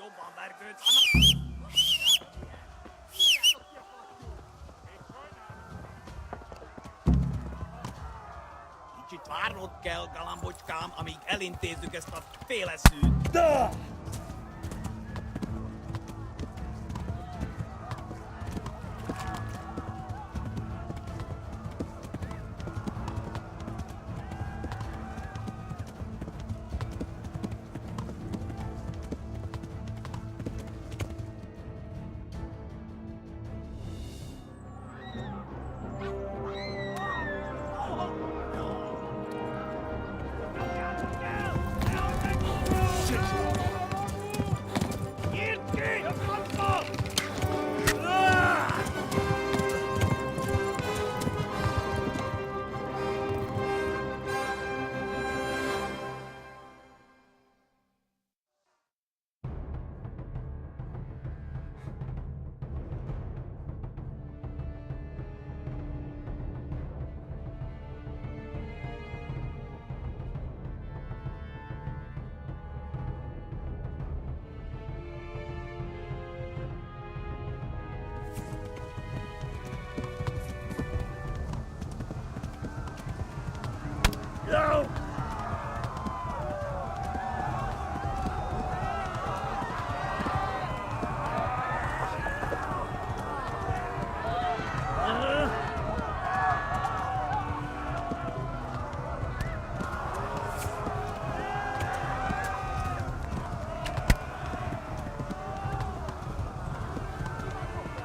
jobban vergődsz. Kicsit várnod kell, galambocskám, amíg elintézzük ezt a féleszűt.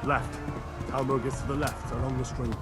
Left. Talmo gets to the left, along the stream.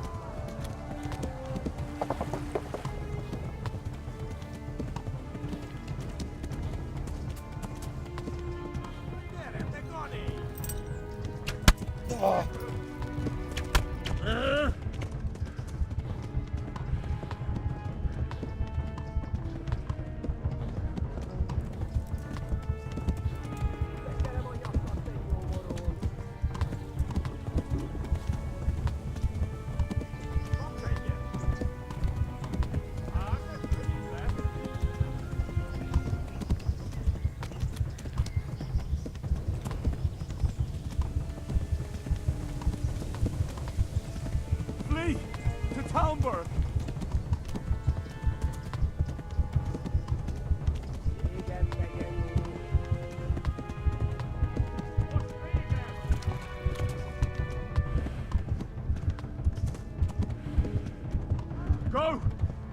Go!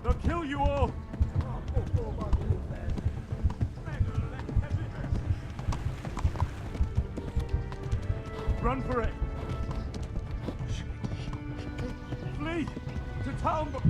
They'll kill you all! Run for it! Flee! To Talmberg!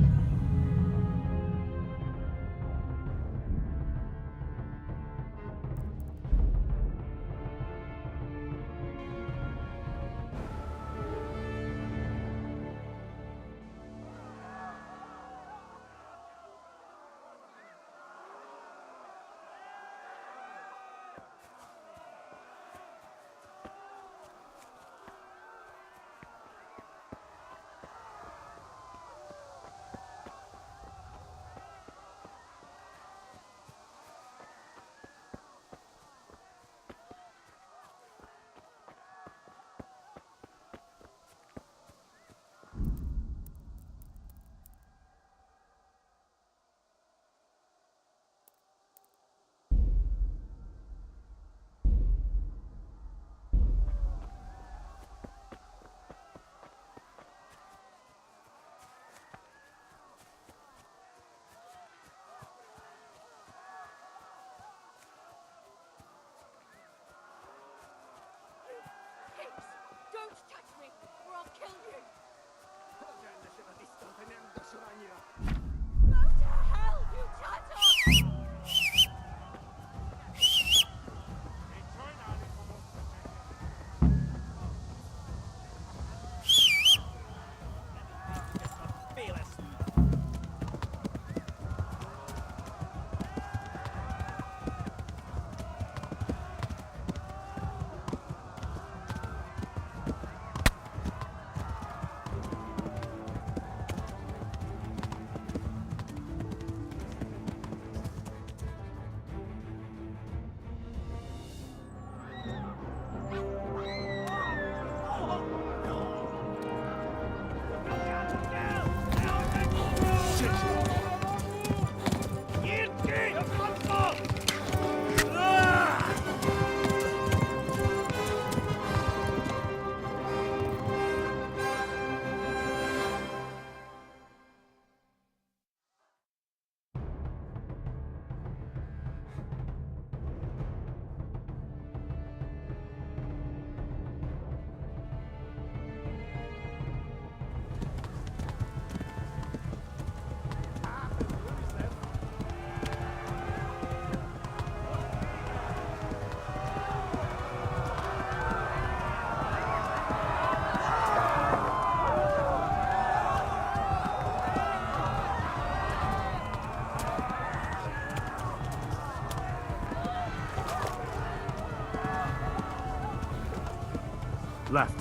Left.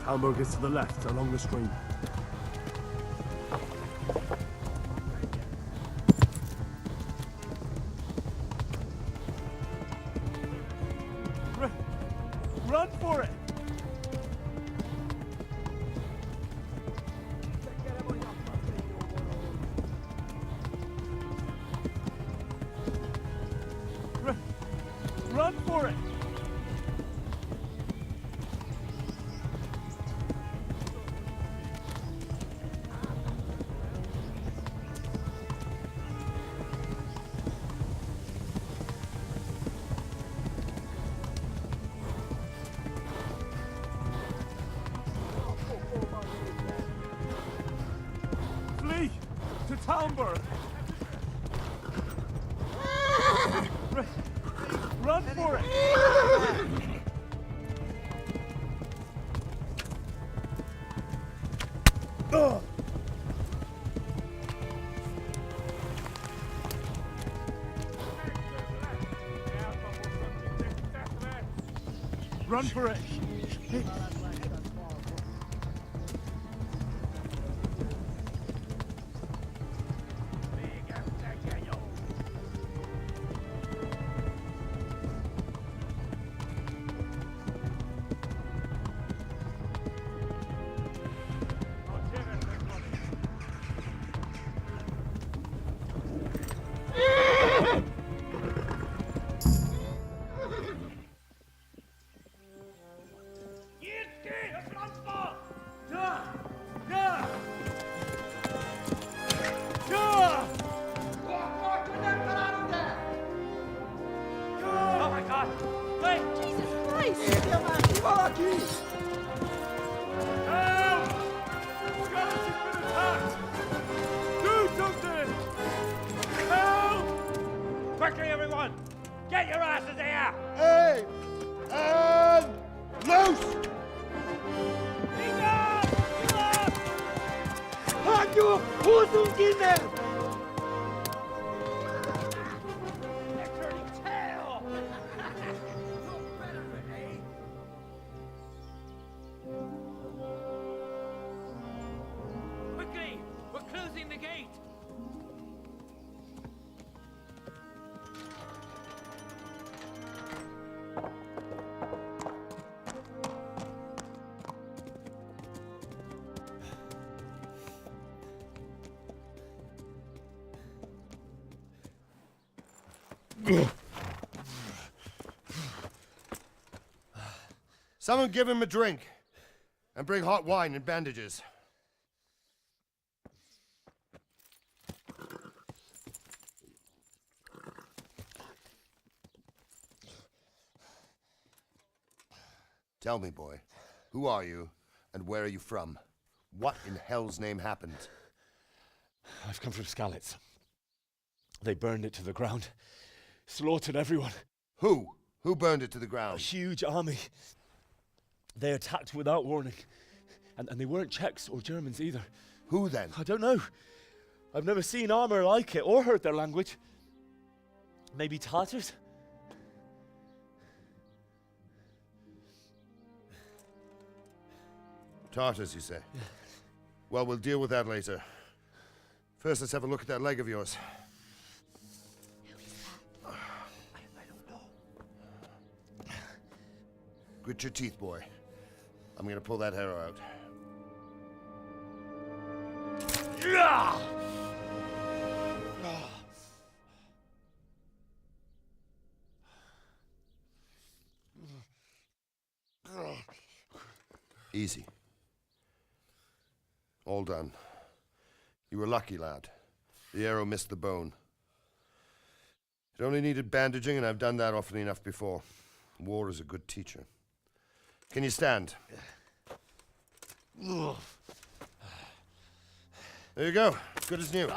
Hamburg is to the left, along the stream. Run for it! Run for it! Flee to Talmberg! Run for it! Run for it! Quickly, everyone! Get your asses here! Hey! And loose! Hajo, Hosenkinder! They're turning tail! Quickly! We're closing the gate! Someone give him a drink. And bring hot wine and bandages. Tell me, boy, who are you and where are you from? What in hell's name happened? I've come from Skalitz. They burned it to the ground. Slaughtered everyone. Who? Who burned it to the A ground? huge army. They attacked without warning. And they weren't Czechs or Germans either. Who then? I don't know. I've never seen armor like it or heard their language. Maybe Tatars? Tartars, you say? Yeah. Well, we'll deal with that later. First, let's have a look at that leg of yours. I don't know. Grit your teeth, boy. I'm gonna pull that arrow out. Easy. All done. You were lucky, lad. The arrow missed the bone. It only needed bandaging, and I've done that often enough before. War is a good teacher. Can you stand? There you go. Good as new.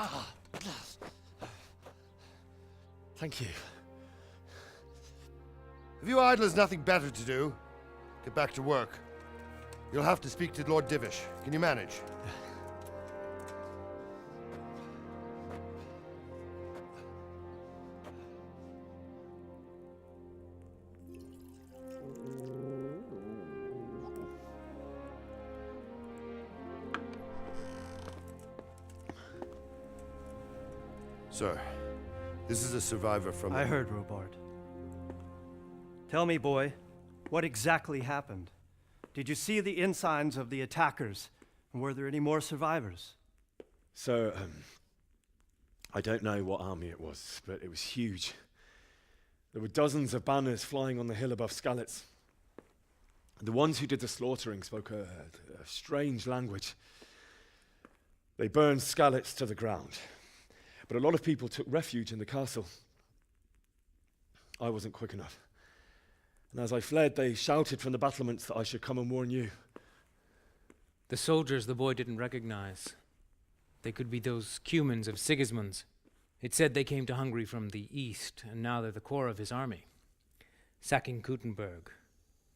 Thank you. If you idlers nothing better to do, get back to work. You'll have to speak to Lord Divish. Can you manage? Sir, this is a survivor from... I heard, Robard. Tell me, boy, what exactly happened? Did you see the ensigns of the attackers? And were there any more survivors? So, I don't know what army it was, but it was huge. There were dozens of banners flying on the hill above Skalitz. The ones who did the slaughtering spoke a strange language. They burned Skalitz to the ground, but a lot of people took refuge in the castle. I wasn't quick enough. And as I fled, they shouted from the battlements that I should come and warn you. The soldiers the boy didn't recognize. They could be those Cumans of Sigismund's. It said they came to Hungary from the east, and now they're the core of his army. Sacking Gutenberg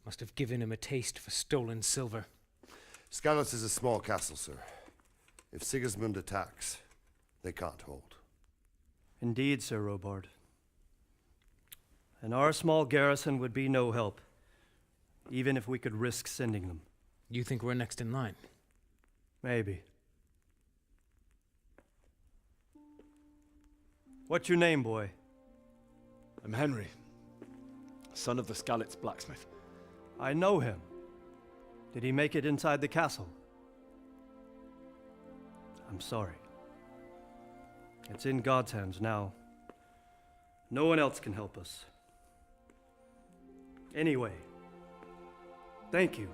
must have given him a taste for stolen silver. Skalitz is a small castle, sir. If Sigismund attacks, they can't hold. Indeed, Sir Robard. And our small garrison would be no help, even if we could risk sending them. You think we're next in line? Maybe. What's your name, boy? I'm Henry, son of the Skalitz blacksmith. I know him. Did he make it inside the castle? I'm sorry. It's in God's hands now. No one else can help us. Anyway, thank you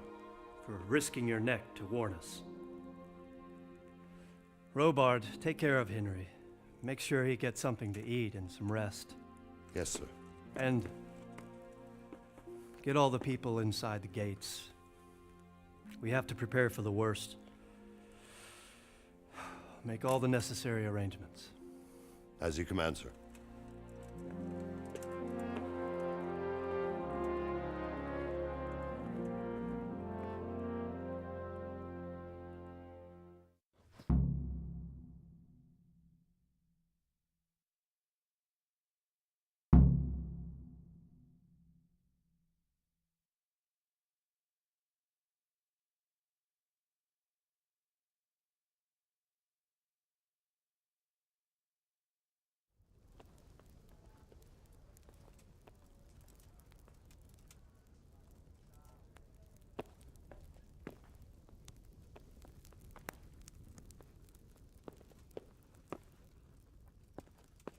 for risking your neck to warn us. Robard, take care of Henry. Make sure he gets something to eat and some rest. Yes, sir. And get all the people inside the gates. We have to prepare for the worst. Make all the necessary arrangements. As you command, sir.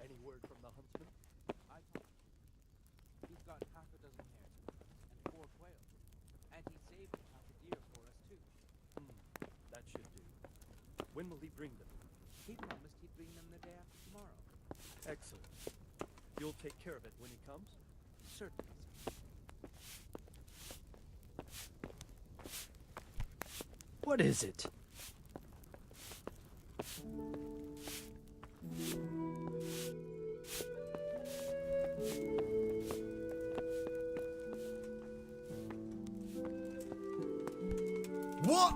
Any word from the huntsman? He's got half a dozen hares and 4 quail. And he saved half a deer for us, too. That should do. When will he bring them? He promised he'd bring them the day after tomorrow. Excellent. You'll take care of it when he comes? Certainly, sir. What is it? What?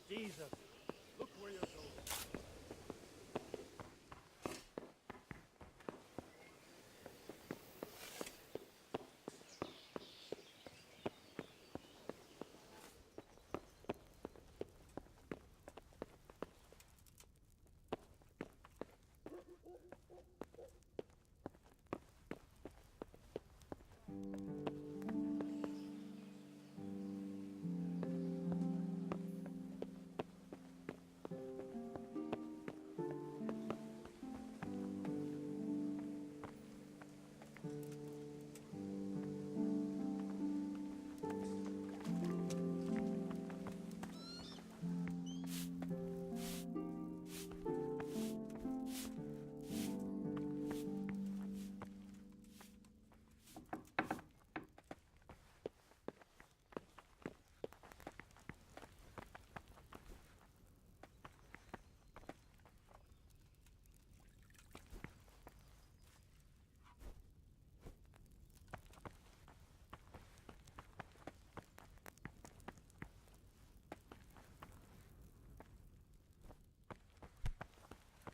Jesus, look where you're going.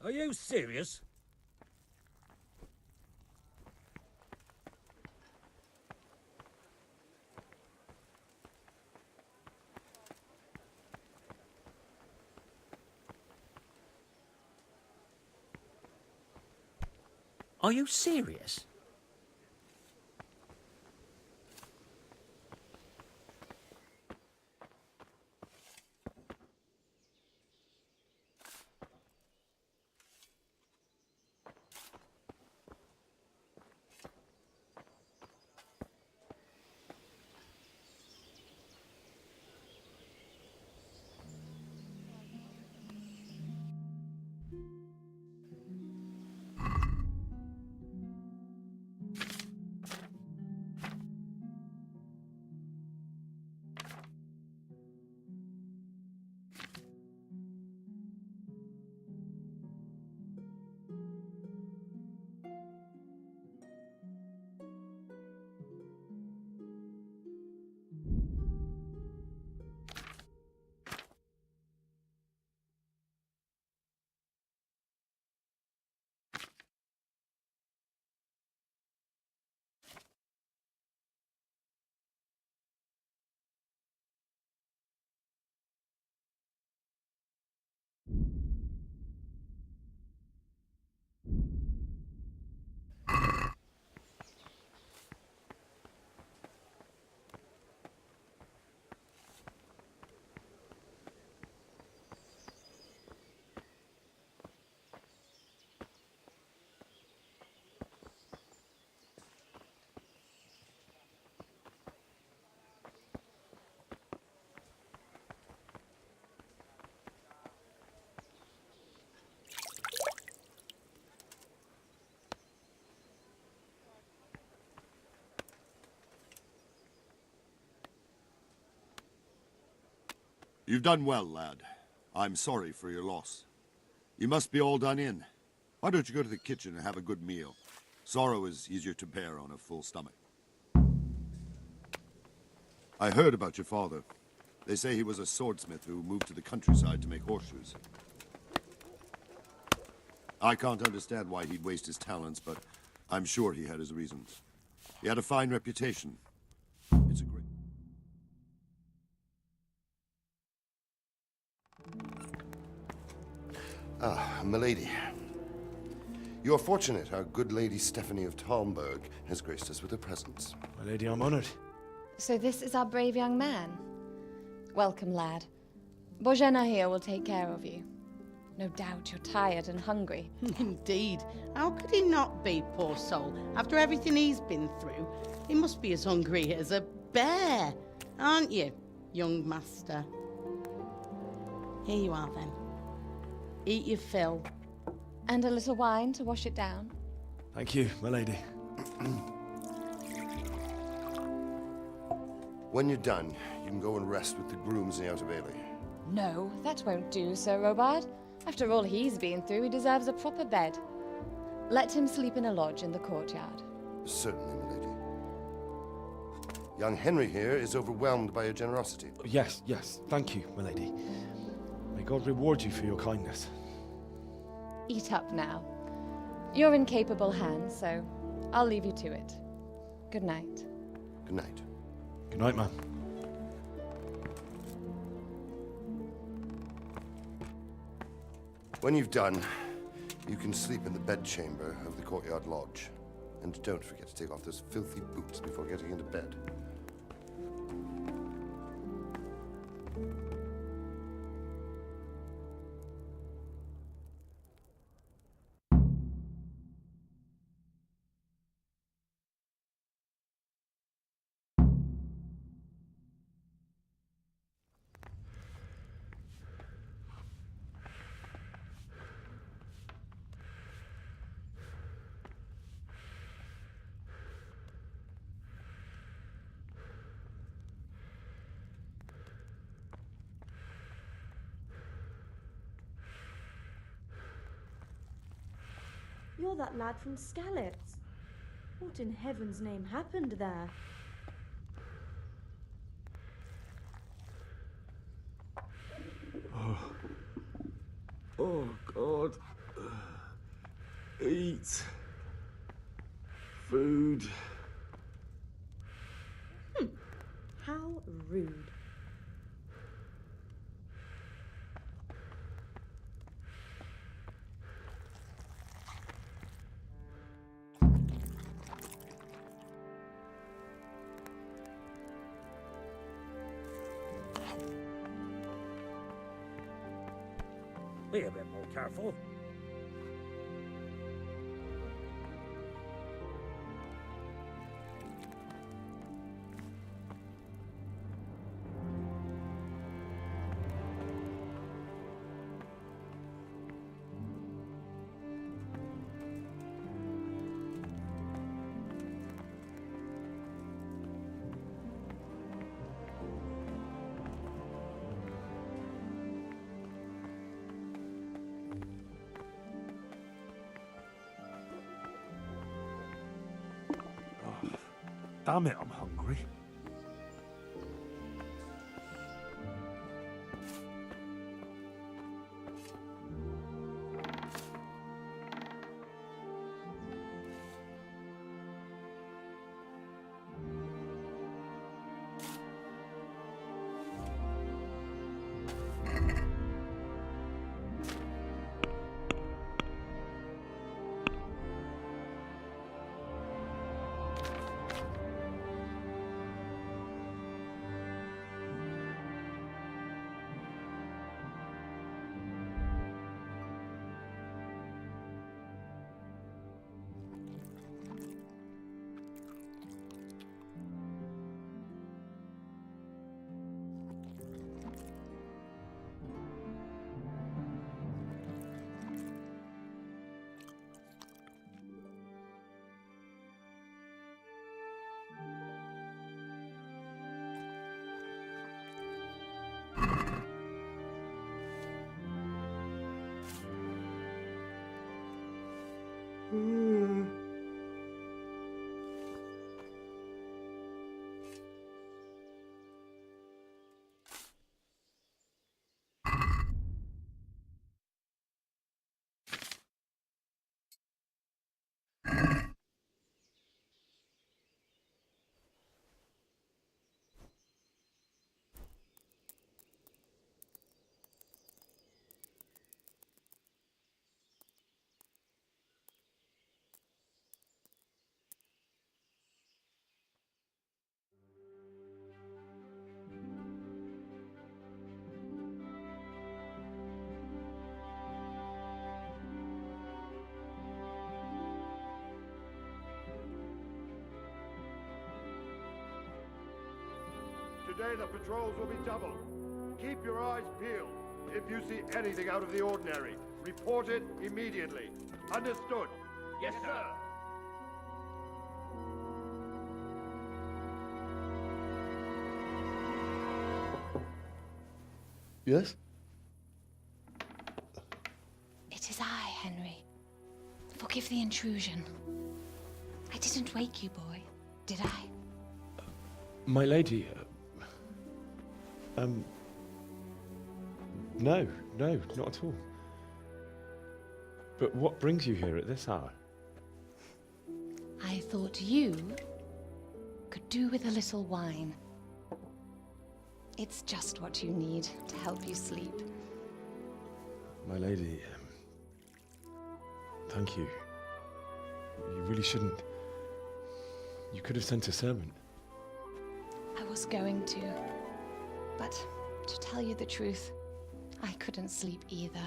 Are you serious? Are you serious? You've done well, lad. I'm sorry for your loss. You must be all done in. Why don't you go to the kitchen and have a good meal? Sorrow is easier to bear on a full stomach. I heard about your father. They say he was a swordsmith who moved to the countryside to make horseshoes. I can't understand why he'd waste his talents, but I'm sure he had his reasons. He had a fine reputation. It's a great... Ah, milady. You are fortunate our good lady Stephanie of Talmberg has graced us with her presence. My lady, I'm honored. So this is our brave young man. Welcome, lad. Bojena here will take care of you. No doubt you're tired and hungry. Indeed. How could he not be, poor soul? After everything he's been through, he must be as hungry as a bear. Aren't you, young master? Here you are, then. Eat your fill. And a little wine to wash it down. Thank you, my lady. When you're done, you can go and rest with the grooms in the Outer Bailey. No, that won't do, Sir Robard. After all he's been through, he deserves a proper bed. Let him sleep in a lodge in the courtyard. Certainly, milady. Young Henry here is overwhelmed by your generosity. Yes, yes. Thank you, my lady. May God reward you for your kindness. Eat up now. You're in capable hands, so I'll leave you to it. Good night. Good night. Good night, ma'am. When you've done, you can sleep in the bedchamber of the courtyard lodge. And don't forget to take off those filthy boots before getting into bed. You're that lad from Skalitz. What in heaven's name happened there? Oh, God. Eat. Food. How rude. Be a bit more careful. Damn it, I'm hungry. Today the patrols will be doubled. Keep your eyes peeled. If you see anything out of the ordinary, report it immediately. Understood? Yes, sir. Yes? It is I, Henry. Forgive the intrusion. I didn't wake you, boy, did I? My lady, no, not at all. But what brings you here at this hour? I thought you could do with a little wine. It's just what you need to help you sleep. My lady, thank you. You really shouldn't. You could have sent a servant. I was going to, but to tell you the truth, I couldn't sleep either.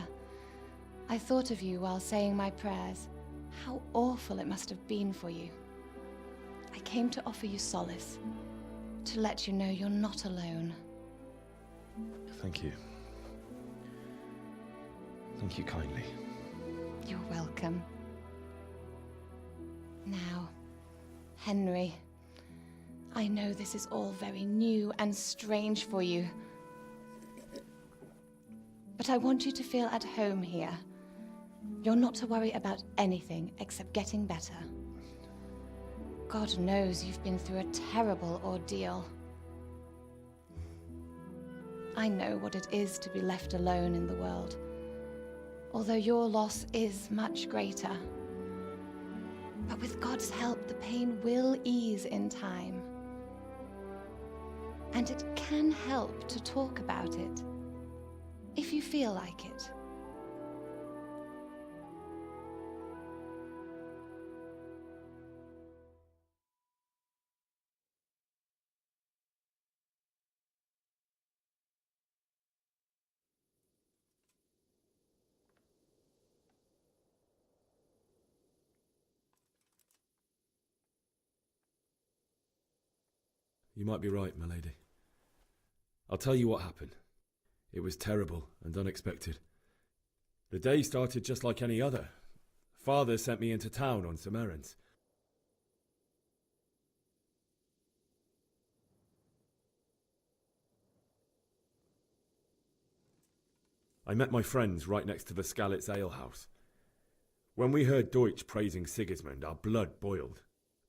I thought of you while saying my prayers. How awful it must have been for you. I came to offer you solace, to let you know you're not alone. Thank you. Thank you kindly. You're welcome. Now, Henry, I know this is all very new and strange for you, but I want you to feel at home here. You're not to worry about anything except getting better. God knows you've been through a terrible ordeal. I know what it is to be left alone in the world. Although your loss is much greater, But with God's help, the pain will ease in time. And it can help to talk about it, if you feel like it. You might be right, my lady. I'll tell you what happened. It was terrible and unexpected. The day started just like any other. Father sent me into town on some errands. I met my friends right next to the Skalitz alehouse. When we heard Deutsch praising Sigismund, our blood boiled.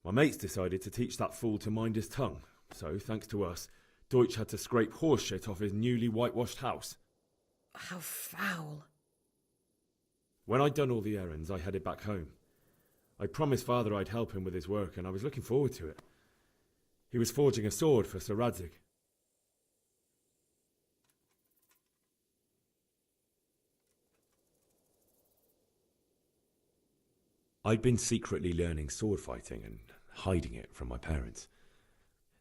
My mates decided to teach that fool to mind his tongue, so, thanks to us, Deutsch had to scrape horse shit off his newly whitewashed house. How foul. When I'd done all the errands, I headed back home. I promised Father I'd help him with his work, and I was looking forward to it. He was forging a sword for Sir Radzig. I'd been secretly learning sword fighting and hiding it from my parents.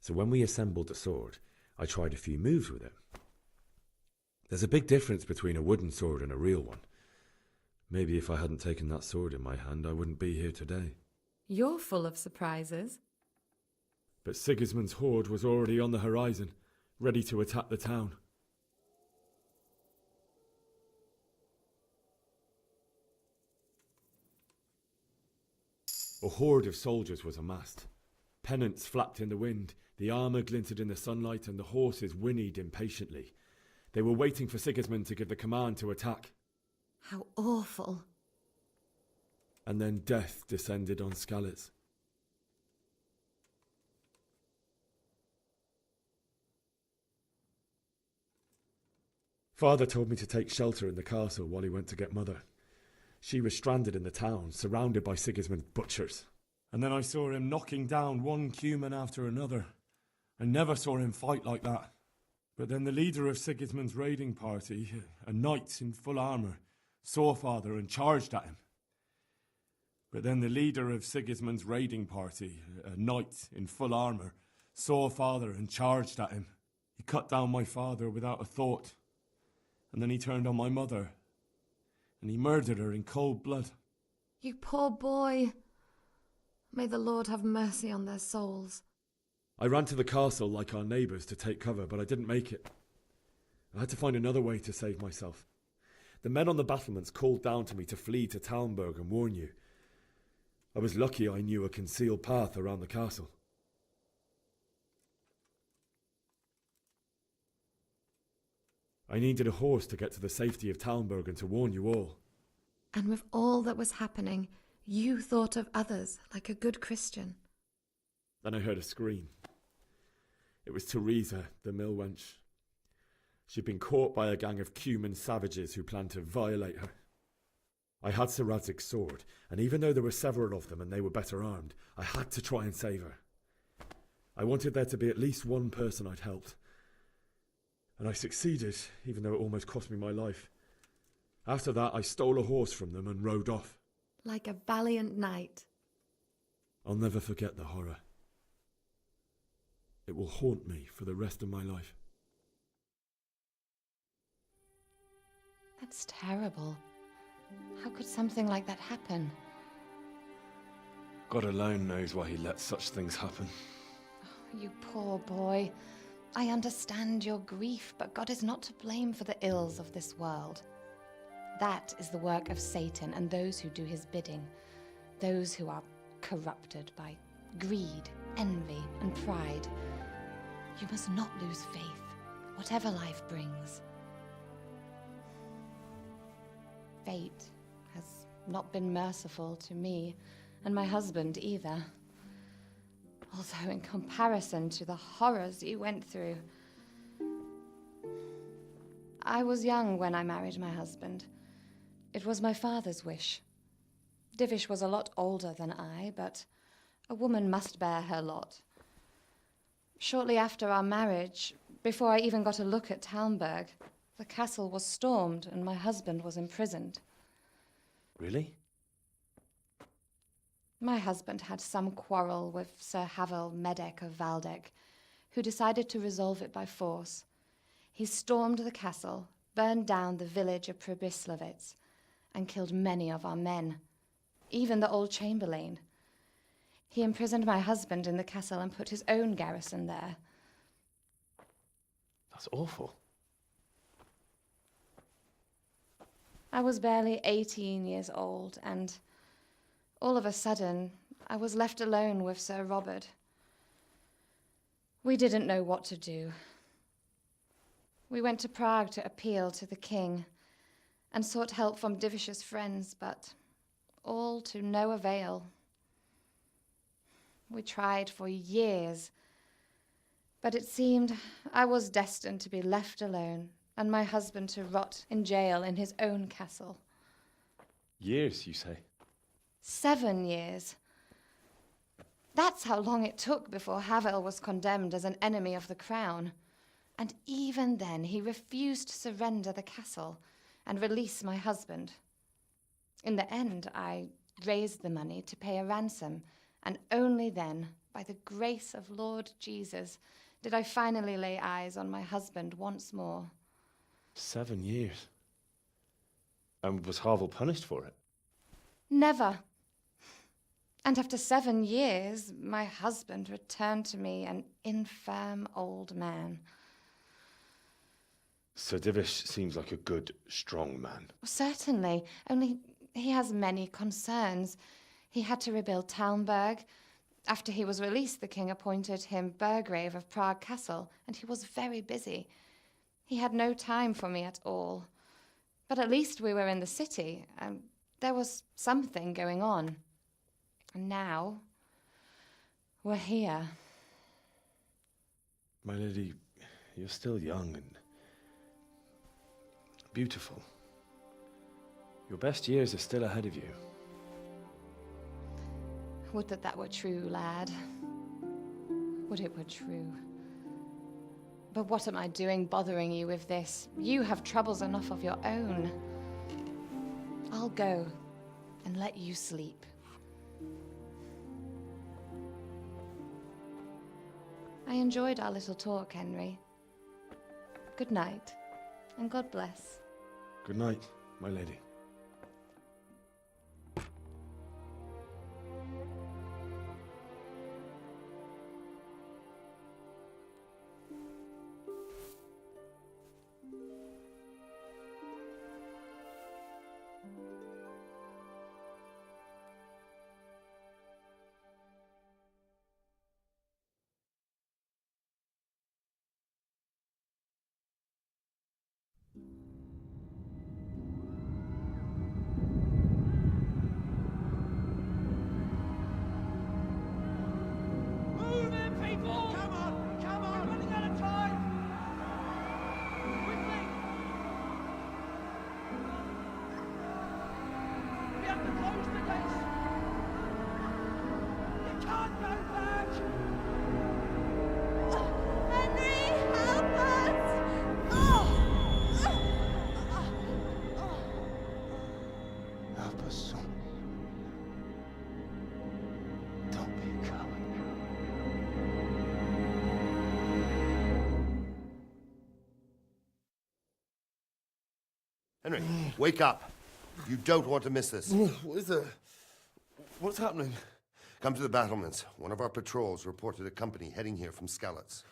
So when we assembled the sword, I tried a few moves with it. There's a big difference between a wooden sword and a real one. Maybe if I hadn't taken that sword in my hand, I wouldn't be here today. You're full of surprises. But Sigismund's horde was already on the horizon, ready to attack the town. A horde of soldiers was amassed. Pennants flapped in the wind, the armour glinted in the sunlight, and the horses whinnied impatiently. They were waiting for Sigismund to give the command to attack. How awful. And then death descended on Skalitz. Father told me to take shelter in the castle while he went to get Mother. She was stranded in the town, surrounded by Sigismund's butchers. And then I saw him knocking down one Cuman after another. I never saw him fight like that. But then the leader of Sigismund's raiding party, a knight in full armour, saw Father and charged at him. But then the leader of Sigismund's raiding party, a knight in full armour, saw Father and charged at him. He cut down my father without a thought. And then he turned on my mother. And he murdered her in cold blood. You poor boy. May the Lord have mercy on their souls. I ran to the castle like our neighbours to take cover, but I didn't make it. I had to find another way to save myself. The men on the battlements called down to me to flee to Talmberg and warn you. I was lucky I knew a concealed path around the castle. I needed a horse to get to the safety of Talmberg and to warn you all. And with all that was happening, you thought of others like a good Christian. Then I heard a scream. It was Teresa, the mill wench. She'd been caught by a gang of Cuman savages who planned to violate her. I had Sir Radzig's sword, and even though there were several of them and they were better armed, I had to try and save her. I wanted there to be at least one person I'd helped. And I succeeded, even though it almost cost me my life. After that, I stole a horse from them and rode off. Like a valiant knight. I'll never forget the horror. It will haunt me for the rest of my life. That's terrible. How could something like that happen? God alone knows why he lets such things happen. Oh, you poor boy. I understand your grief, but God is not to blame for the ills of this world. That is the work of Satan and those who do his bidding. Those who are corrupted by greed, envy, and pride. You must not lose faith, whatever life brings. Fate has not been merciful to me, and my husband either. Although in comparison to the horrors you went through. I was young when I married my husband. It was my father's wish. Divish was a lot older than I, but a woman must bear her lot. Shortly after our marriage, before I even got a look at Talmberg, the castle was stormed and my husband was imprisoned. Really? My husband had some quarrel with Sir Havel Medek of Valdek, who decided to resolve it by force. He stormed the castle, burned down the village of Pribyslavitz, and killed many of our men, even the old chamberlain. He imprisoned my husband in the castle and put his own garrison there. That's awful. I was barely 18 years old, and all of a sudden, I was left alone with Sir Robert. We didn't know what to do. We went to Prague to appeal to the king and sought help from Divish's friends, but all to no avail. We tried for years, but it seemed I was destined to be left alone and my husband to rot in jail in his own castle. Years, you say? 7 years. That's how long it took before Havel was condemned as an enemy of the crown. And even then, he refused to surrender the castle and release my husband. In the end, I raised the money to pay a ransom, and only then, by the grace of Lord Jesus, did I finally lay eyes on my husband once more. 7 years. And was Havel punished for it? Never. And after 7 years, my husband returned to me an infirm old man. Sir Divish seems like a good, strong man. Certainly, only he has many concerns. He had to rebuild Talmberg. After he was released, the king appointed him Burgrave of Prague Castle, and he was very busy. He had no time for me at all. But at least we were in the city, and there was something going on. And now, we're here. My lady, you're still young and beautiful. Your best years are still ahead of you. Would that that were true, lad. Would it were true. But what am I doing bothering you with this? You have troubles enough of your own. I'll go and let you sleep. I enjoyed our little talk, Henry. Good night, and God bless. Good night, my lady. Move in, people! Come on! Come on! We're running out of time! Quickly! We have to close the gates! You can't go back! Henry, help us! Help us, son. Don't be a coward. Henry, wake up. You don't want to miss this. What is it? What's happening? Come to the battlements. One of our patrols reported a company heading here from Skalitz.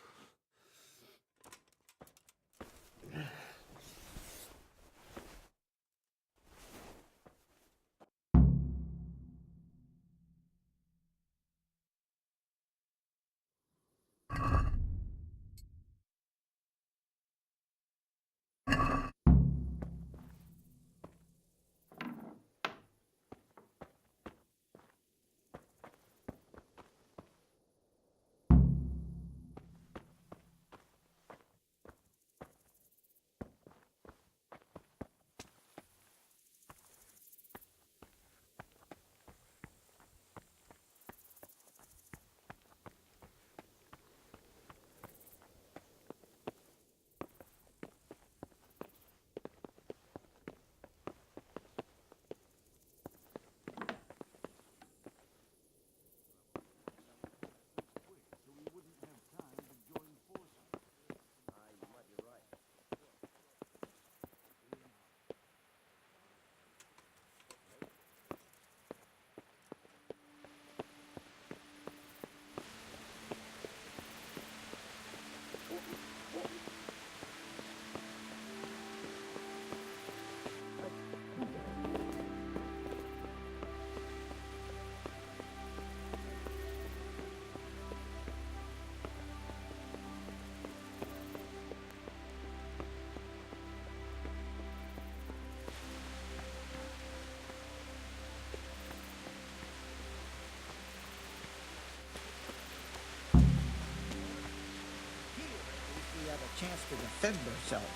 chance to defend ourselves.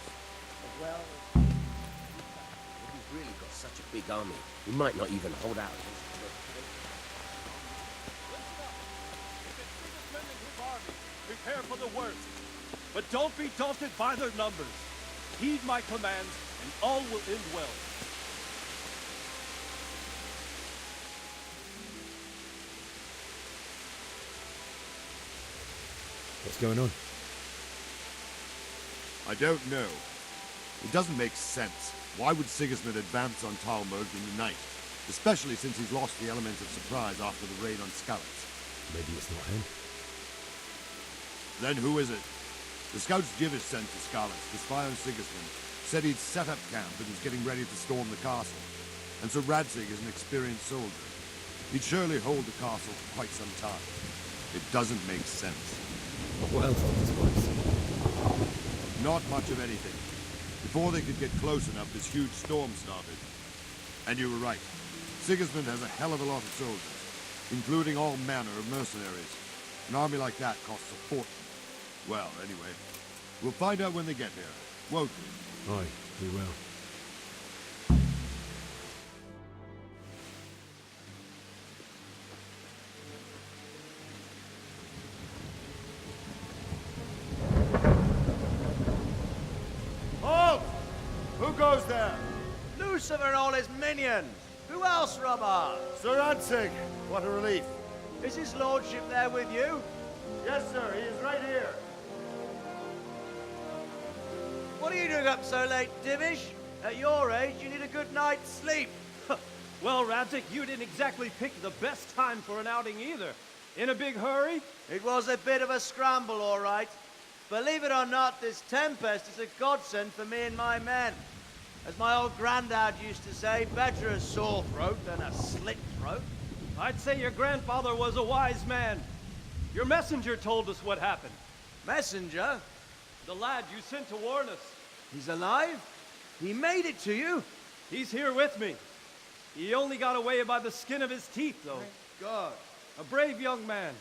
Well, if he's really got such a big army, he might not even hold out. Prepare for the worst, but don't be daunted by their numbers. Heed my commands, and all will end well. What's going on? I don't know. It doesn't make sense. Why would Sigismund advance on Talmberg in the night? Especially since he's lost the element of surprise after the raid on Skalitz. Maybe it's not him. Then who is it? The scouts Jivish sent to Skalitz to spy on Sigismund said he'd set up camp and was getting ready to storm the castle. And so Radzig is an experienced soldier. He'd surely hold the castle for quite some time. It doesn't make sense. What else did this place? Not much of anything. Before they could get close enough, this huge storm started. And you were right. Sigismund has a hell of a lot of soldiers, including all manner of mercenaries. An army like that costs a fortune. Well, anyway, we'll find out when they get here, won't we? Aye, we will. Halt! Who goes there? Lucifer and all his minions. Who else, Robert? Sir Radzig. What a relief. Is his lordship there with you? Yes, sir. He is right here. What are you doing up so late, Divish? At your age, you need a good night's sleep. Well, Radzig, you didn't exactly pick the best time for an outing either. In a big hurry? It was a bit of a scramble, all right. Believe it or not, this tempest is a godsend for me and my men. As my old granddad used to say, better a sore throat than a slit throat. I'd say your grandfather was a wise man. Your messenger told us what happened. Messenger? The lad you sent to warn us. He's alive? He made it to you? He's here with me. He only got away by the skin of his teeth, though. Thank God. A brave young man.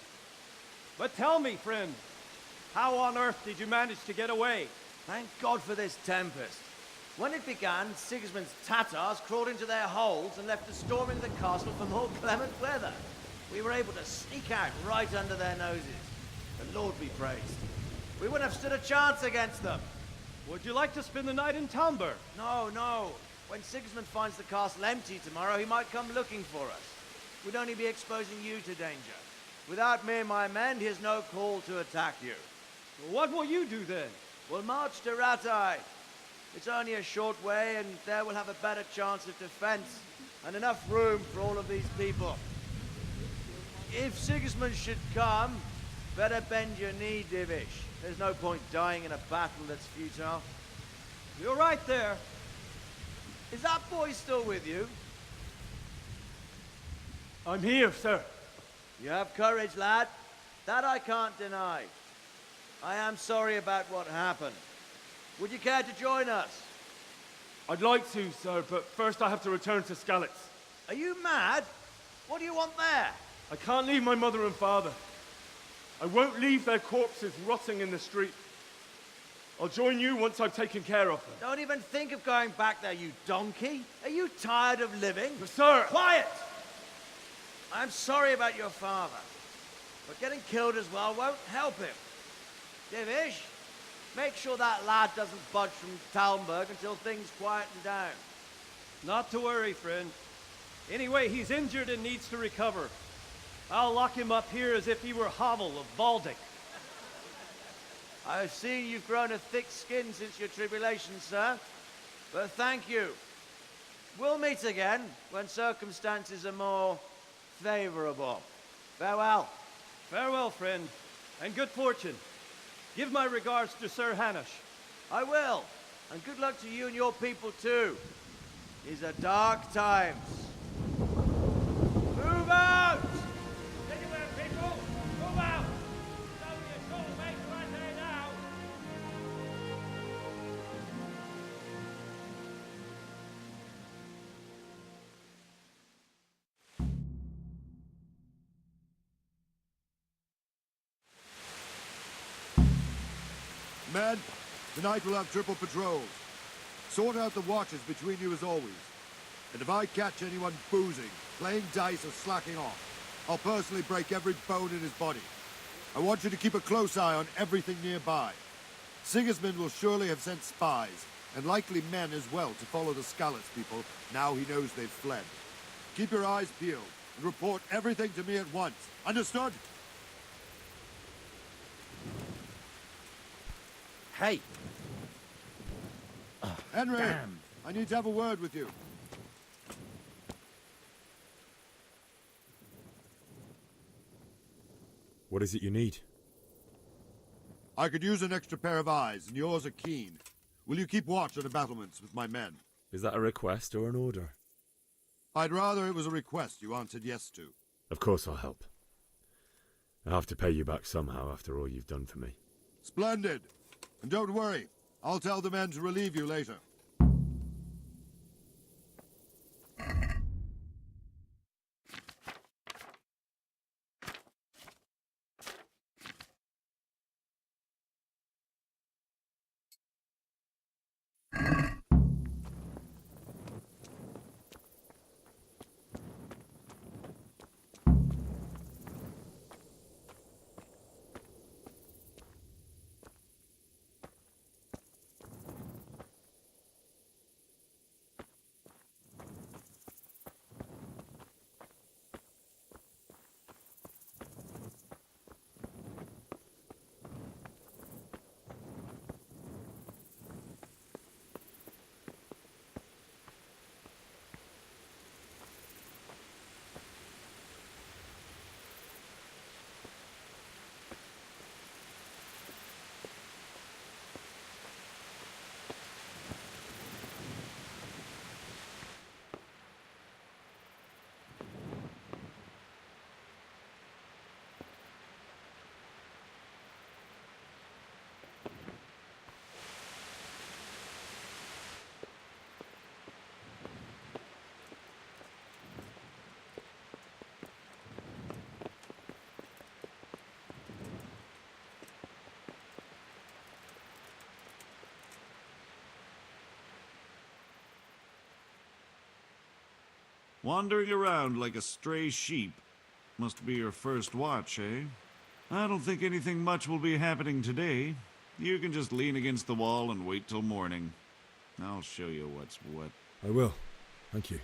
But tell me, friend, how on earth did you manage to get away? Thank God for this tempest. When it began, Sigismund's Tatars crawled into their holes and left us storming the castle for more clement weather. We were able to sneak out right under their noses. The Lord be praised. We wouldn't have stood a chance against them. Would you like to spend the night in Talmberg? No, no. When Sigismund finds the castle empty tomorrow, he might come looking for us. We'd only be exposing you to danger. Without me and my men, he has no call to attack you. What will you do then? We'll march to Ratai. It's only a short way, and there we'll have a better chance of defense and enough room for all of these people. If Sigismund should come, better bend your knee, Divish. There's no point dying in a battle that's futile. You're right there. Is that boy still with you? I'm here, sir. You have courage, lad. That I can't deny. I am sorry about what happened. Would you care to join us? I'd like to, sir, but first I have to return to Skalitz. Are you mad? What do you want there? I can't leave my mother and father. I won't leave their corpses rotting in the street. I'll join you once I've taken care of them. Don't even think of going back there, you donkey. Are you tired of living? But sir! Quiet! I'm sorry about your father, but getting killed as well won't help him. Divish, make sure that lad doesn't budge from Talmberg until things quieten down. Not to worry, friend. Anyway, he's injured and needs to recover. I'll lock him up here as if he were Havel of Baldic. I've seen you've grown a thick skin since your tribulation, sir. But thank you. We'll meet again when circumstances are more favorable. Farewell. Farewell, friend, and good fortune. Give my regards to Sir Hanush. I will. And good luck to you and your people, too. These are dark times. Move out! Anywhere, people! Move out! It's only a short way to right there now! Men, Tonight we'll have triple patrols. Sort out the watches between you as always. And if I catch anyone boozing, playing dice, or slacking off, I'll personally break every bone in his body. I want you to keep a close eye on everything nearby. Sigismund will surely have sent spies, and likely men as well, to follow the Skalitz people now he knows they've fled. Keep your eyes peeled, and report everything to me at once. Understood? Hey! Henry! I need to have a word with you. What is it you need? I could use an extra pair of eyes, and yours are keen. Will you keep watch on the battlements with my men? Is that a request or an order? I'd rather it was a request you answered yes to. Of course I'll help. I have to pay you back somehow after all you've done for me. Splendid! And don't worry, I'll tell the men to relieve you later. Wandering around like a stray sheep. Must be your first watch, eh? I don't think anything much will be happening today. You can just lean against the wall and wait till morning. I'll show you what's what. I will. Thank you.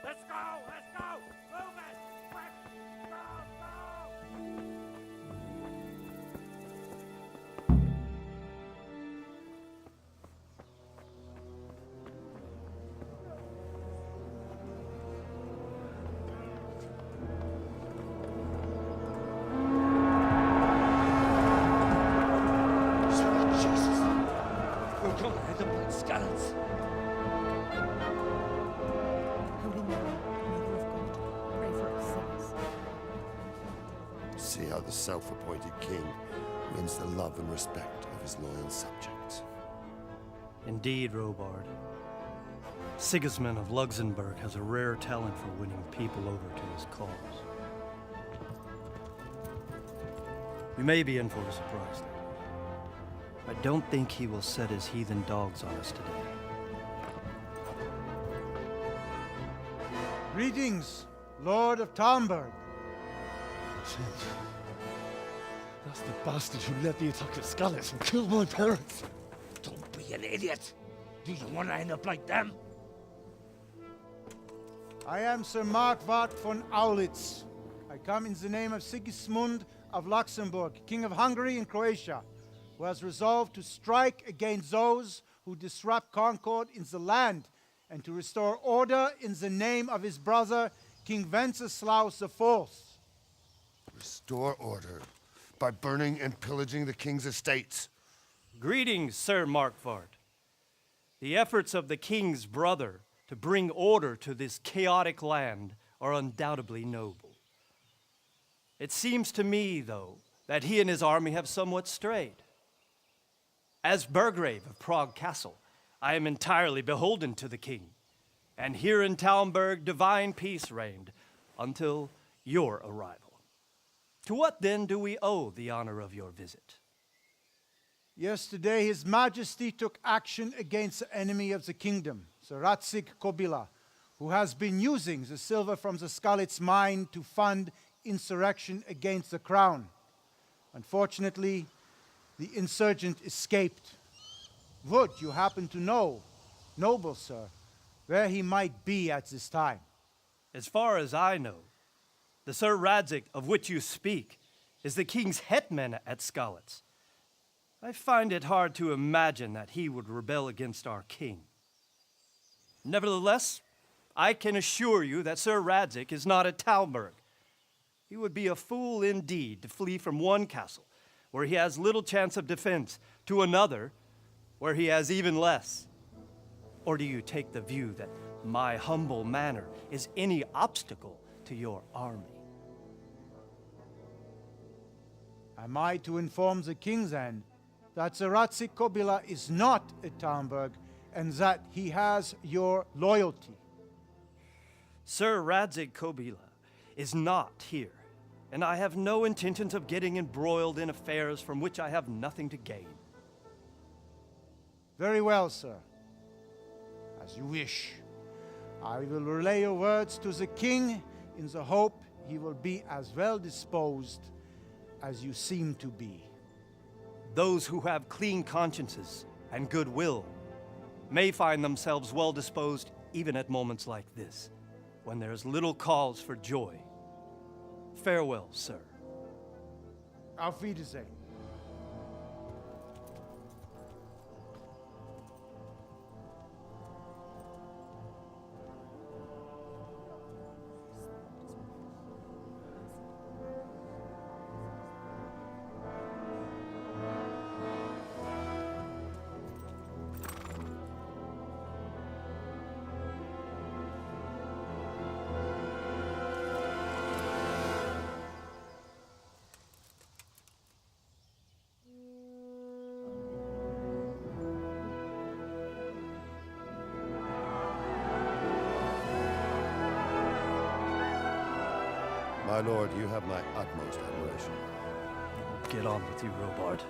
Let's go! Let's go! Move it! Quick! Go! Go! Sweet Jesus! We're gonna end up like Skalitz. See how the self-appointed king wins the love and respect of his loyal subjects. Indeed, Robard. Sigismund of Luxembourg has a rare talent for winning people over to his cause. You may be in for a surprise, though. I don't think he will set his heathen dogs on us today. Greetings, Lord of Talmberg. That's the bastard who led the attack at Skalitz and killed my parents. Don't be an idiot. Do you want to end up like them? I am Sir Markwart von Aulitz. I come in the name of Sigismund of Luxembourg, King of Hungary and Croatia, who has resolved to strike against those who disrupt concord in the land and to restore order in the name of his brother, King Wenceslaus IV. Restore order by burning and pillaging the king's estates. Greetings, Sir Markwart. The efforts of the king's brother to bring order to this chaotic land are undoubtedly noble. It seems to me, though, that he and his army have somewhat strayed. As Burgrave of Prague Castle, I am entirely beholden to the king, and here in Talmberg divine peace reigned until your arrival. To what then do we owe the honor of your visit? Yesterday, His Majesty took action against the enemy of the kingdom, Sir Radzig Kobyla, who has been using the silver from the Skalitz mine to fund insurrection against the crown. Unfortunately, the insurgent escaped. Would you happen to know, noble sir, where he might be at this time? As far as I know, the Sir Radzig of which you speak is the king's hetman at Skalitz. I find it hard to imagine that he would rebel against our king. Nevertheless, I can assure you that Sir Radzig is not at Talmberg. He would be a fool indeed to flee from one castle where he has little chance of defense to another where he has even less. Or do you take the view that my humble manner is any obstacle to your army? Am I to inform the king then that Sir Radzig Kobyla is not at Talmberg and that he has your loyalty? Sir Radzig Kobyla is not here, and I have no intentions of getting embroiled in affairs from which I have nothing to gain. Very well, sir. As you wish. I will relay your words to the king in the hope he will be as well disposed as you seem to be. Those who have clean consciences and goodwill may find themselves well disposed even at moments like this, when there is little cause for joy. Farewell, sir. Auf Wiedersehen. My lord, you have my utmost admiration. Get on with you, Robard.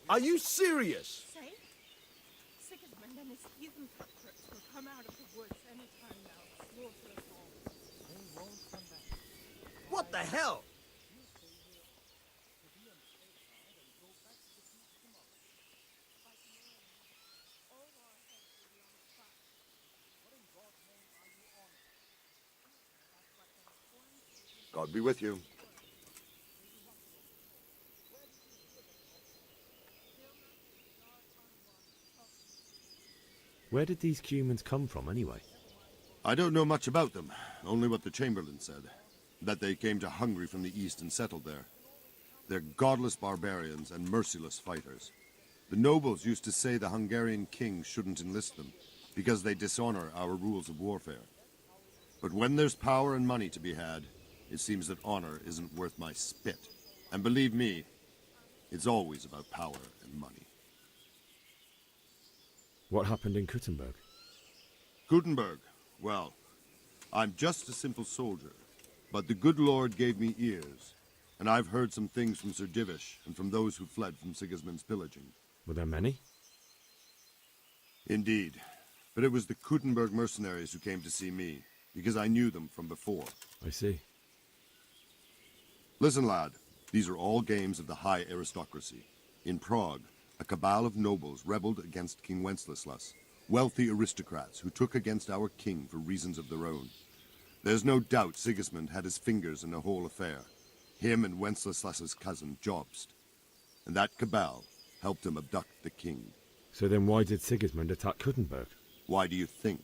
Are you serious? Say, Sigismund and his heathen cutthroats will come out of the woods any time now, slaughter us all. They won't come back. What the hell? God be with you. Where did these humans come from, anyway? I don't know much about them, only what the Chamberlain said. That they came to Hungary from the east and settled there. They're godless barbarians and merciless fighters. The nobles used to say the Hungarian king shouldn't enlist them, because they dishonor our rules of warfare. But when there's power and money to be had, it seems that honor isn't worth my spit. And believe me, it's always about power and money. What happened in Kuttenberg? Gutenberg, well, I'm just a simple soldier, but the good Lord gave me ears, and I've heard some things from Sir Divish and from those who fled from Sigismund's pillaging. Were there many? Indeed, but it was the Kuttenberg mercenaries who came to see me, because I knew them from before. I see. Listen, lad, these are all games of the high aristocracy. In Prague, a cabal of nobles rebelled against King Wenceslas, wealthy aristocrats who took against our king for reasons of their own. There's no doubt Sigismund had his fingers in the whole affair, him and Wenceslas's cousin Jobst. And that cabal helped him abduct the king. So then why did Sigismund attack Kuttenberg? Why do you think?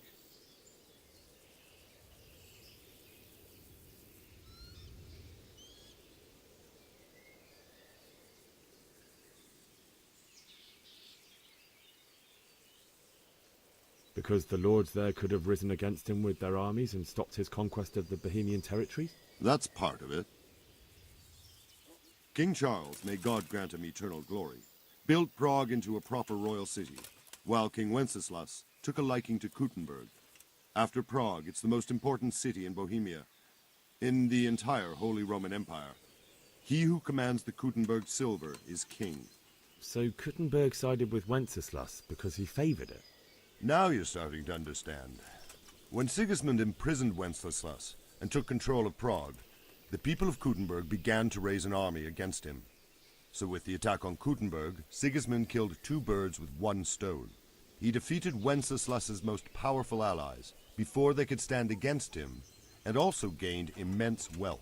Because the lords there could have risen against him with their armies and stopped his conquest of the Bohemian territories? That's part of it. King Charles, may God grant him eternal glory, built Prague into a proper royal city, while King Wenceslas took a liking to Kuttenberg. After Prague, it's the most important city in Bohemia, in the entire Holy Roman Empire. He who commands the Kuttenberg silver is king. So Kuttenberg sided with Wenceslas because he favoured it? Now you're starting to understand. When Sigismund imprisoned Wenceslas and took control of Prague, the people of Kuttenberg began to raise an army against him. So with the attack on Kuttenberg, Sigismund killed two birds with one stone. He defeated Wenceslas's most powerful allies before they could stand against him, and also gained immense wealth.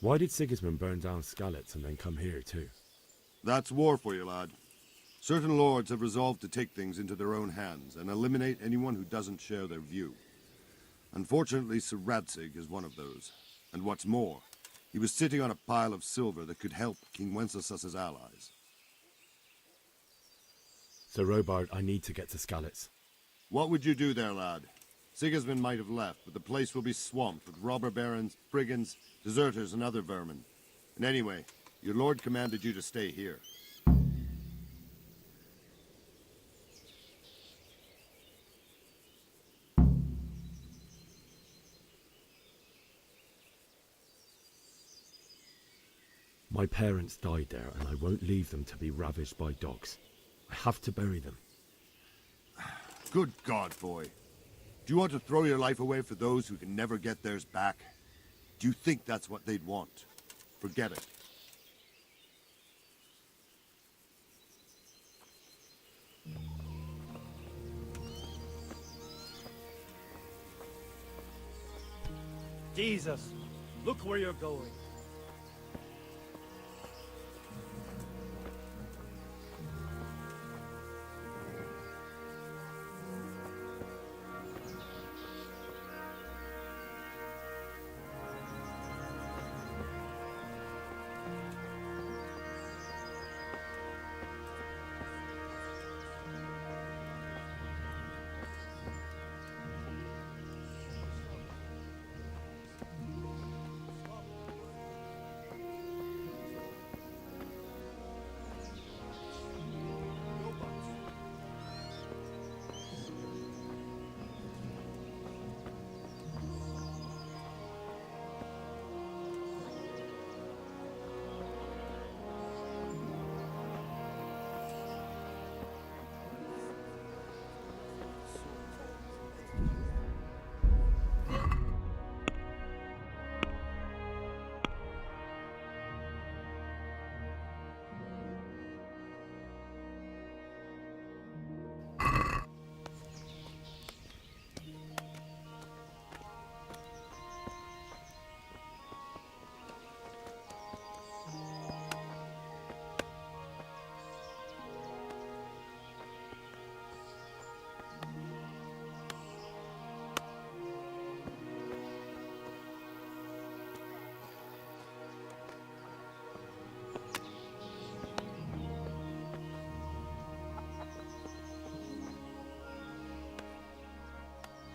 Why did Sigismund burn down Skalitz and then come here too? That's war for you, lad. Certain lords have resolved to take things into their own hands and eliminate anyone who doesn't share their view. Unfortunately, Sir Radzig is one of those. And what's more, he was sitting on a pile of silver that could help King Wenceslas's allies. Sir Robard, I need to get to Skalitz. What would you do there, lad? Sigismund might have left, but the place will be swamped with robber barons, brigands, deserters, and other vermin. And anyway, your lord commanded you to stay here. My parents died there, and I won't leave them to be ravaged by dogs. I have to bury them. Good God, boy. Do you want to throw your life away for those who can never get theirs back? Do you think that's what they'd want? Forget it. Jesus, look where you're going.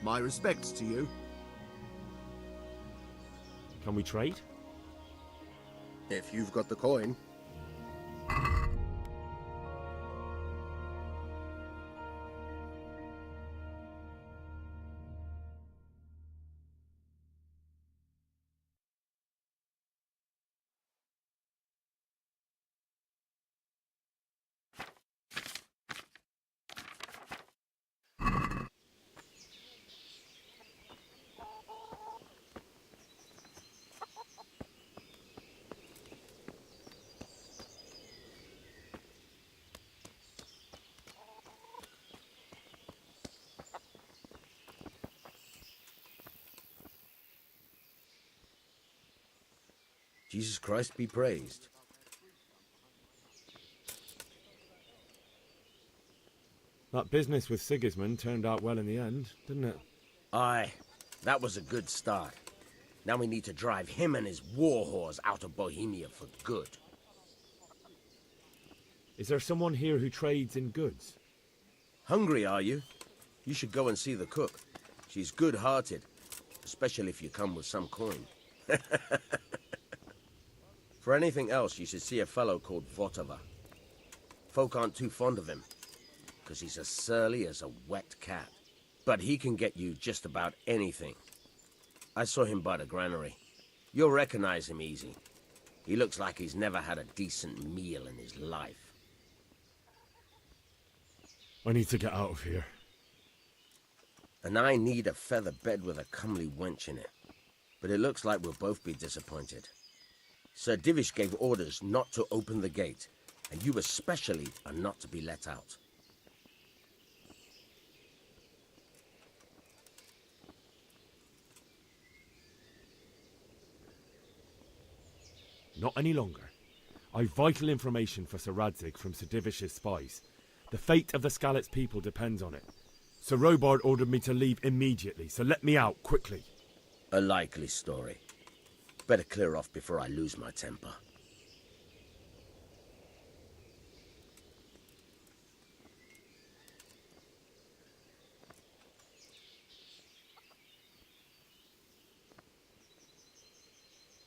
My respects to you. Can we trade? If you've got the coin. Jesus Christ be praised. That business with Sigismund turned out well in the end, didn't it? Aye, that was a good start. Now we need to drive him and his war whores out of Bohemia for good. Is there someone here who trades in goods? Hungry, are you? You should go and see the cook. She's good-hearted, especially if you come with some coin. For anything else, you should see a fellow called Votava. Folk aren't too fond of him, because he's as surly as a wet cat. But he can get you just about anything. I saw him by the granary. You'll recognize him easy. He looks like he's never had a decent meal in his life. I need to get out of here. And I need a feather bed with a comely wench in it. But it looks like we'll both be disappointed. Sir Divish gave orders not to open the gate, and you especially are not to be let out. Not any longer. I've vital information for Sir Radzig from Sir Divish's spies. The fate of the Skalitz people depends on it. Sir Robard ordered me to leave immediately, so let me out quickly. A likely story. Better clear off before I lose my temper.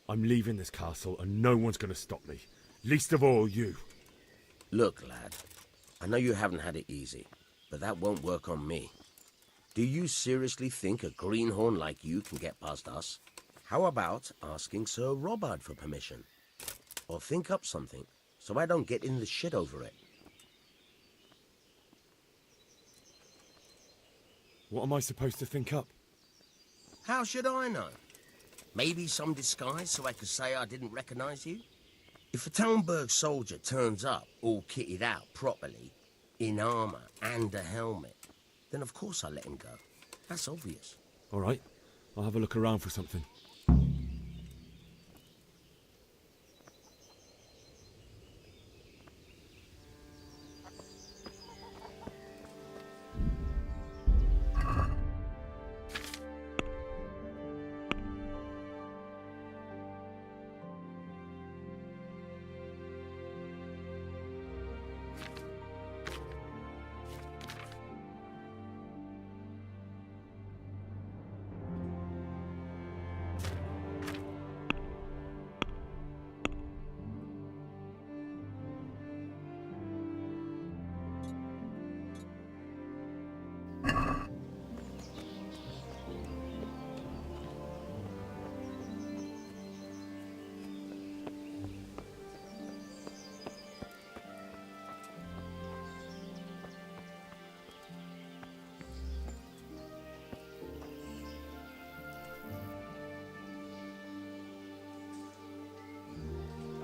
I'm leaving this castle and no one's going to stop me. Least of all you. Look, lad. I know you haven't had it easy, but that won't work on me. Do you seriously think a greenhorn like you can get past us? How about asking Sir Robard for permission? Or think up something, so I don't get in the shit over it. What am I supposed to think up? How should I know? Maybe some disguise so I could say I didn't recognize you? If a Talmberg soldier turns up all kitted out properly, in armor and a helmet, then of course I let him go. That's obvious. All right, I'll have a look around for something.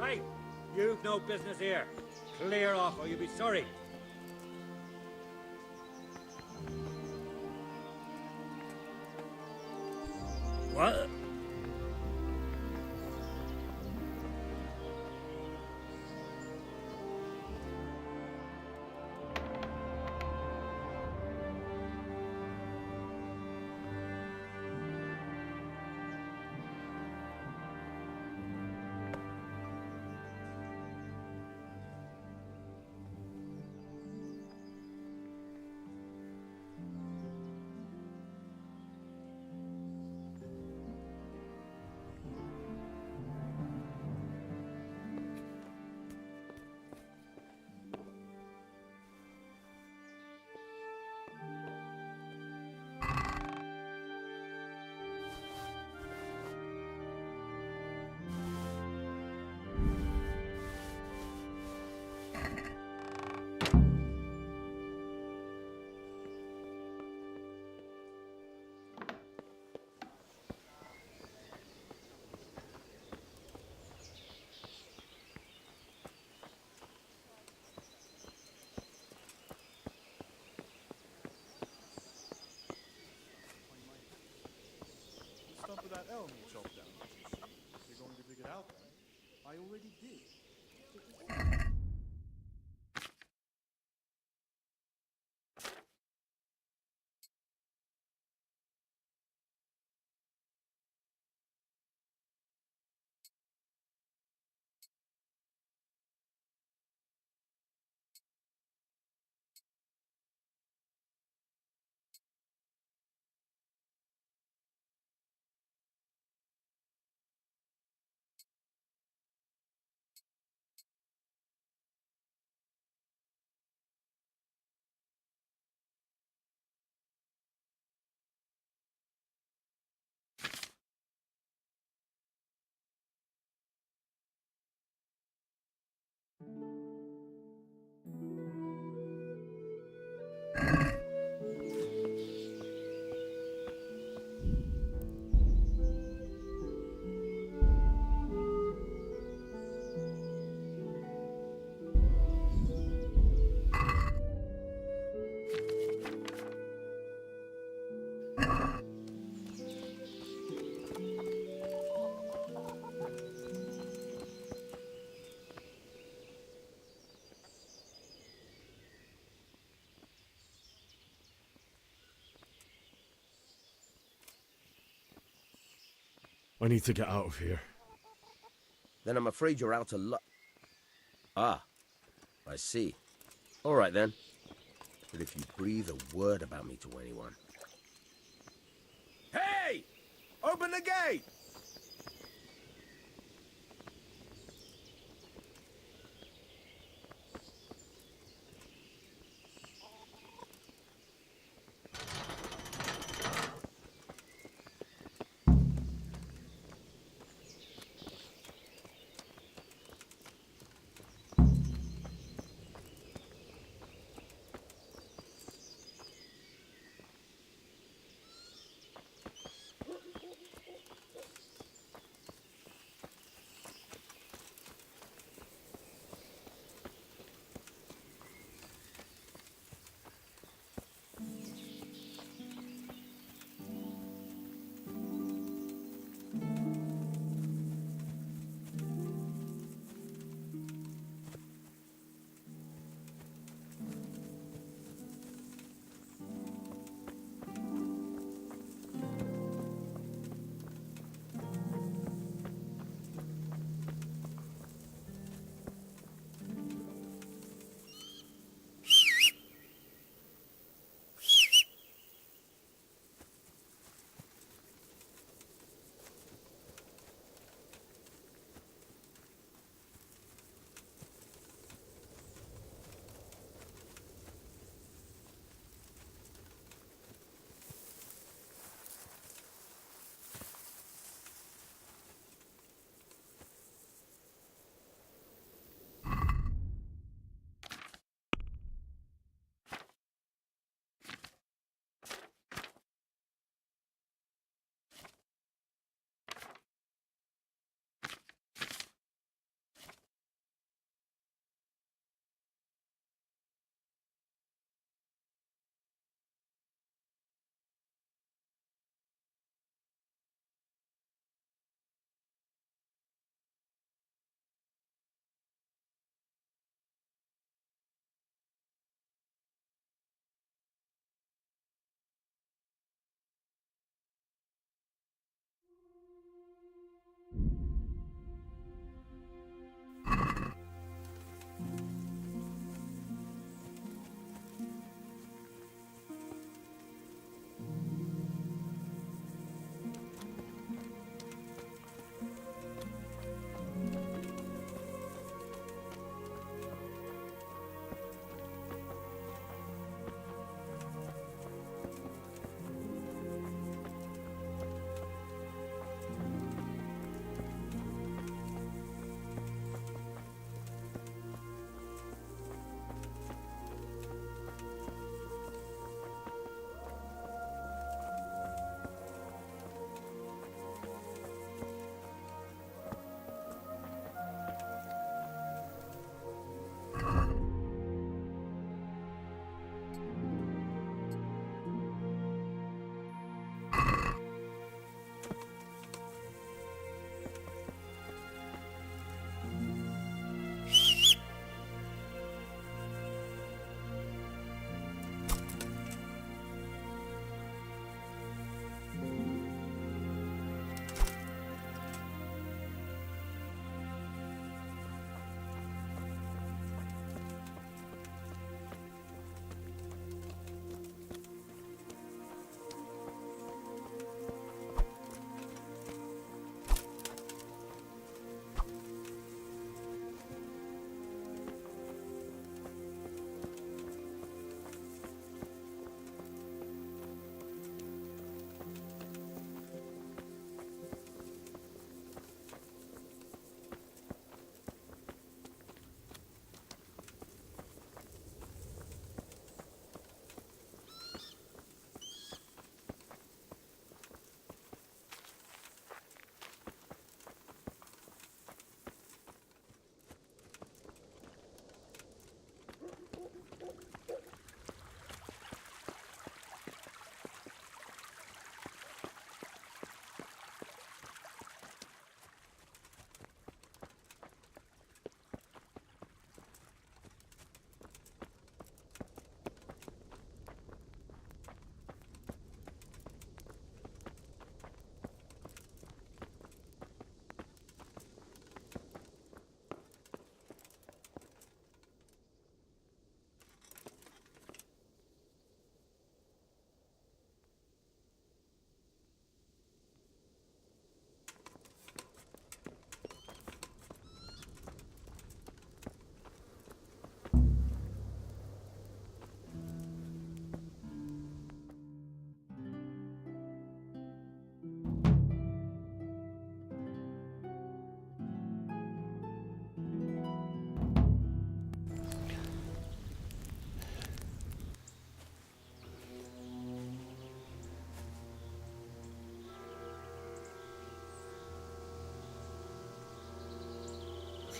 Hey, you've no business here. Clear off or you'll be sorry. What? I need to get out of here. Then I'm afraid you're out of luck. Ah, I see. All right then. But if you breathe a word about me to anyone... Hey! Open the gate!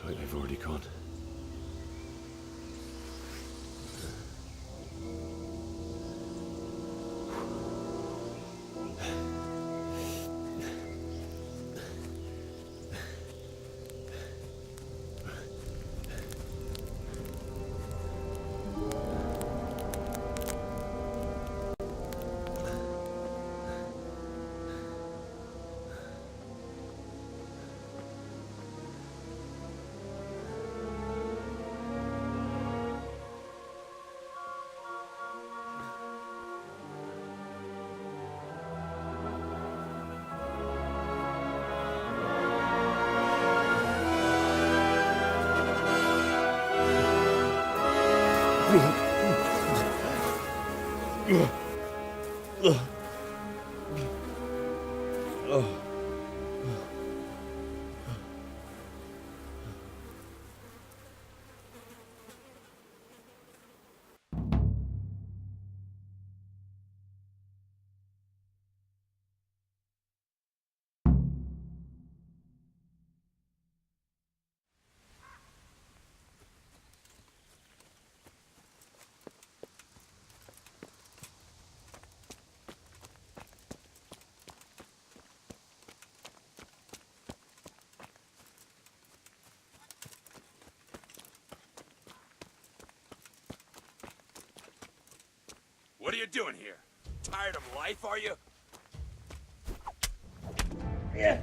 Looks like they've already gone. What are you doing here? Tired of life, are you? Yeah.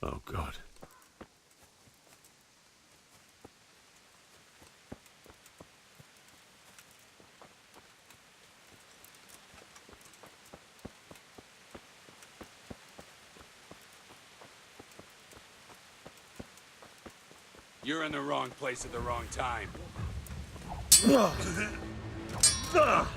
Oh, God. You're in the wrong place at the wrong time. God damn!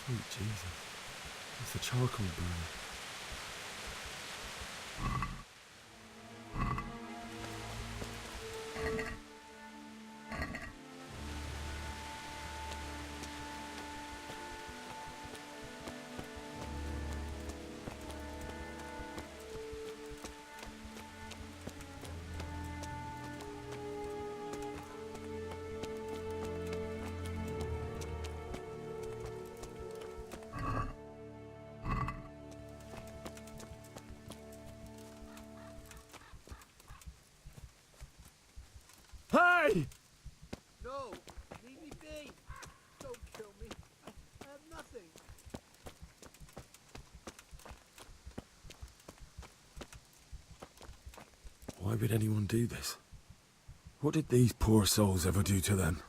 Sweet Jesus. It's the charcoal burner. Hey! No! Leave me be! Don't kill me. I have nothing. Why would anyone do this? What did these poor souls ever do to them?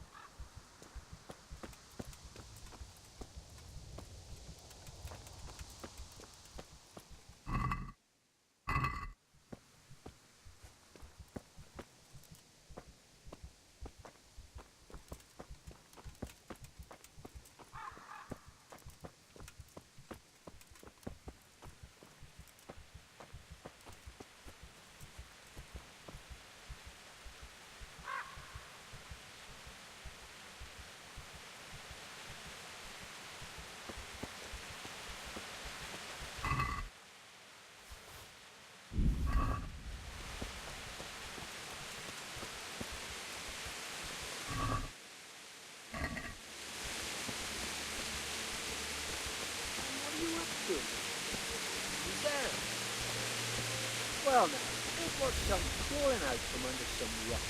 now. It was some crawling out from under some rock.